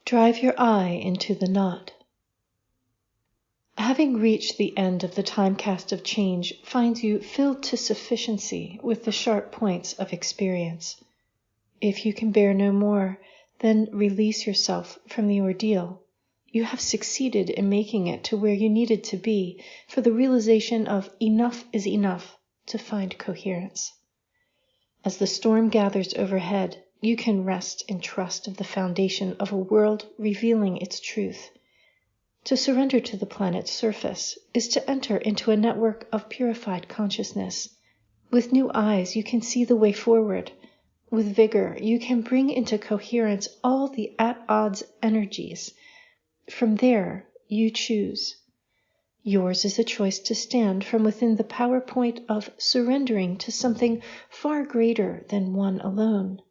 Drive your eye into the knot. Having reached the end of the time-cast of change finds you filled to sufficiency with the sharp points of experience. If you can bear no more, then release yourself from the ordeal. You have succeeded in making it to where you needed to be for the realization of enough is enough to find coherence. As the storm gathers overhead, you can rest in trust of the foundation of a world revealing its truth. To surrender to the planet's surface is to enter into a network of purified consciousness. With new eyes, you can see the way forward. With vigor, you can bring into coherence all the at-odds energies. From there, you choose. Yours is the choice to stand from within the power point of surrendering to something far greater than one alone.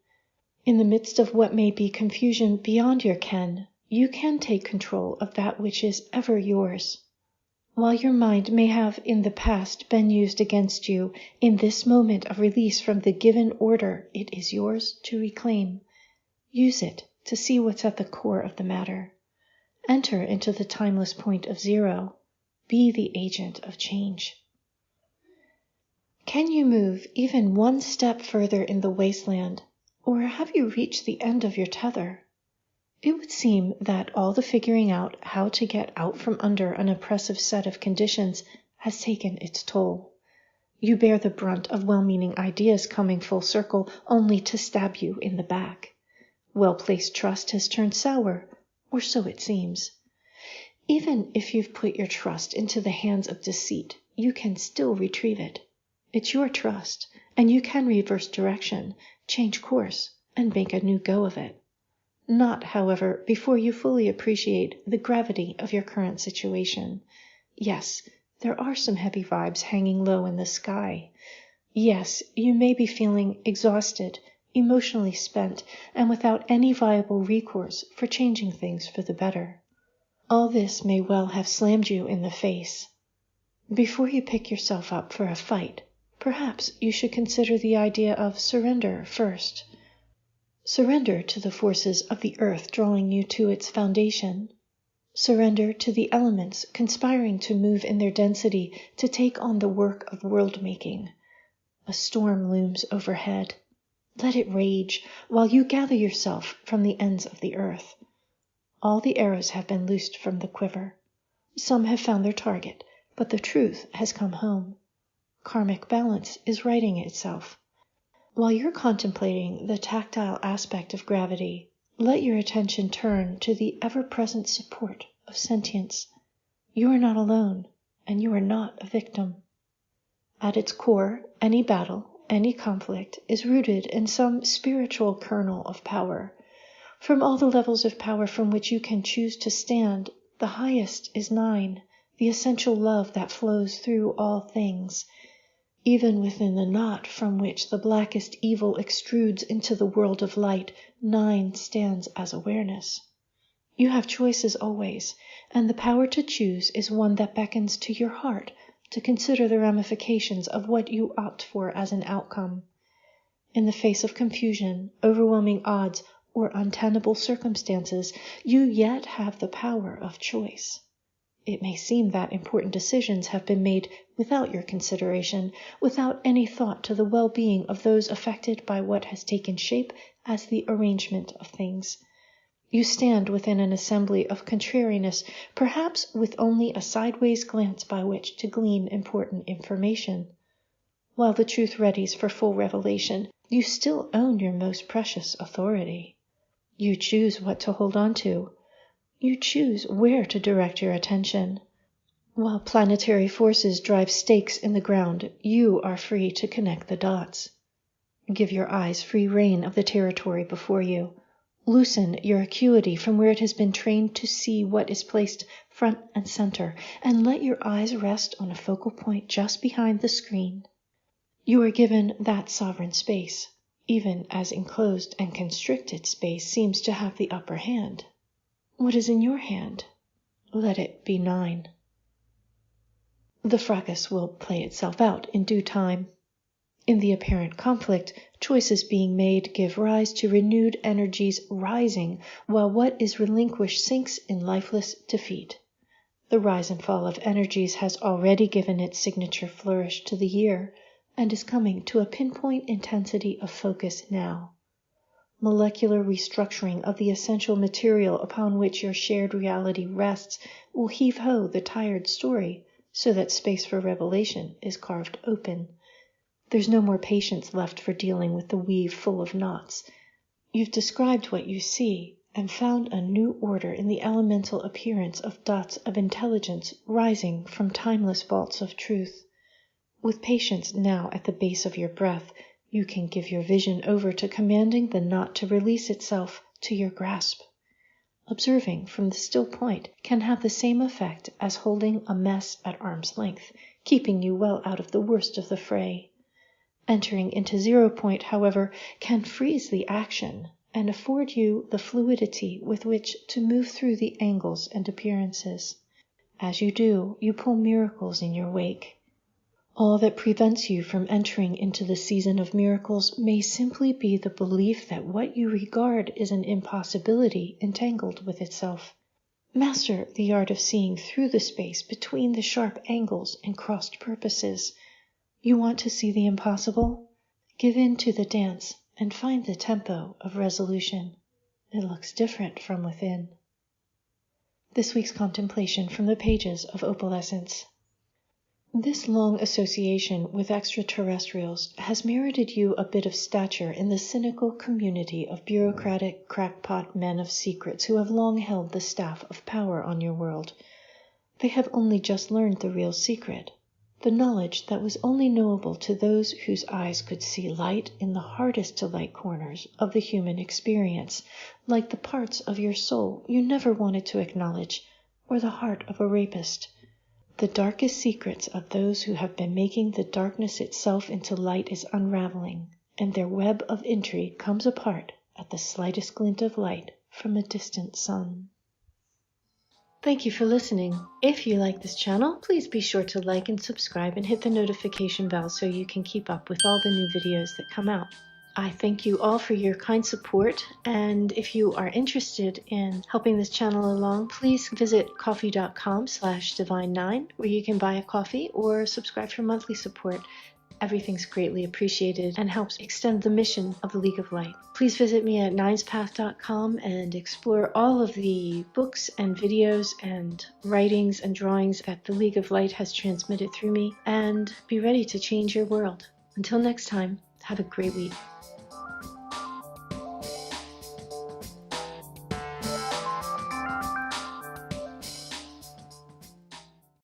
In the midst of what may be confusion beyond your ken, you can take control of that which is ever yours. While your mind may have in the past been used against you, in this moment of release from the given order, it is yours to reclaim. Use it to see what's at the core of the matter. Enter into the timeless point of zero. Be the agent of change. Can you move even one step further in the wasteland, or have you reached the end of your tether? It would seem that all the figuring out how to get out from under an oppressive set of conditions has taken its toll. You bear the brunt of well-meaning ideas coming full circle only to stab you in the back. Well-placed trust has turned sour, or so it seems. Even if you've put your trust into the hands of deceit, you can still retrieve it. It's your trust, and you can reverse direction, change course, and make a new go of it. Not, however, before you fully appreciate the gravity of your current situation. Yes, there are some heavy vibes hanging low in the sky. Yes, you may be feeling exhausted, emotionally spent, and without any viable recourse for changing things for the better. All this may well have slammed you in the face. Before you pick yourself up for a fight, perhaps you should consider the idea of surrender first. Surrender to the forces of the earth drawing you to its foundation. Surrender to the elements conspiring to move in their density to take on the work of world-making. A storm looms overhead. Let it rage while you gather yourself from the ends of the earth. All the arrows have been loosed from the quiver. Some have found their target, but the truth has come home. Karmic balance is righting itself. While you're contemplating the tactile aspect of gravity, let your attention turn to the ever-present support of sentience. You are not alone, and you are not a victim. At its core, any battle, any conflict is rooted in some spiritual kernel of power. From all the levels of power from which you can choose to stand, the highest is 9, the essential love that flows through all things. Even within the knot from which the blackest evil extrudes into the world of light, 9 stands as awareness. You have choices always, and the power to choose is one that beckons to your heart to consider the ramifications of what you opt for as an outcome. In the face of confusion, overwhelming odds, or untenable circumstances, you yet have the power of choice. It may seem that important decisions have been made without your consideration, without any thought to the well-being of those affected by what has taken shape as the arrangement of things. You stand within an assembly of contrariness, perhaps with only a sideways glance by which to glean important information. While the truth readies for full revelation, you still own your most precious authority. You choose what to hold on to. You choose where to direct your attention. While planetary forces drive stakes in the ground, you are free to connect the dots. Give your eyes free rein of the territory before you. Loosen your acuity from where it has been trained to see what is placed front and center, and let your eyes rest on a focal point just behind the screen. You are given that sovereign space, even as enclosed and constricted space seems to have the upper hand. What is in your hand? Let it be 9. The fracas will play itself out in due time. In the apparent conflict, choices being made give rise to renewed energies rising, while what is relinquished sinks in lifeless defeat. The rise and fall of energies has already given its signature flourish to the year, and is coming to a pinpoint intensity of focus now. Molecular restructuring of the essential material upon which your shared reality rests will heave-ho the tired story, so that space for revelation is carved open. There's no more patience left for dealing with the weave full of knots. You've described what you see, and found a new order in the elemental appearance of dots of intelligence rising from timeless vaults of truth. With patience now at the base of your breath, you can give your vision over to commanding the knot to release itself to your grasp. Observing from the still point can have the same effect as holding a mess at arm's length, keeping you well out of the worst of the fray. Entering into 0 point, however, can freeze the action and afford you the fluidity with which to move through the angles and appearances. As you do, you pull miracles in your wake. All that prevents you from entering into the season of miracles may simply be the belief that what you regard is an impossibility entangled with itself. Master the art of seeing through the space between the sharp angles and crossed purposes. You want to see the impossible? Give in to the dance and find the tempo of resolution. It looks different from within. This week's contemplation from the pages of Opalescence. This long association with extraterrestrials has merited you a bit of stature in the cynical community of bureaucratic crackpot men of secrets who have long held the staff of power on your world. They have only just learned the real secret, the knowledge that was only knowable to those whose eyes could see light in the hardest to light corners of the human experience, like the parts of your soul you never wanted to acknowledge, or the heart of a rapist. The darkest secrets of those who have been making the darkness itself into light is unraveling, and their web of intrigue comes apart at the slightest glint of light from a distant sun. Thank you for listening. If you like this channel, please be sure to like and subscribe and hit the notification bell so you can keep up with all the new videos that come out. I thank you all for your kind support, and if you are interested in helping this channel along, please visit ko-fi.com/divine9, where you can buy a coffee or subscribe for monthly support. Everything's greatly appreciated and helps extend the mission of the League of Light. Please visit me at ninespath.com and explore all of the books and videos and writings and drawings that the League of Light has transmitted through me, and be ready to change your world. Until next time, have a great week.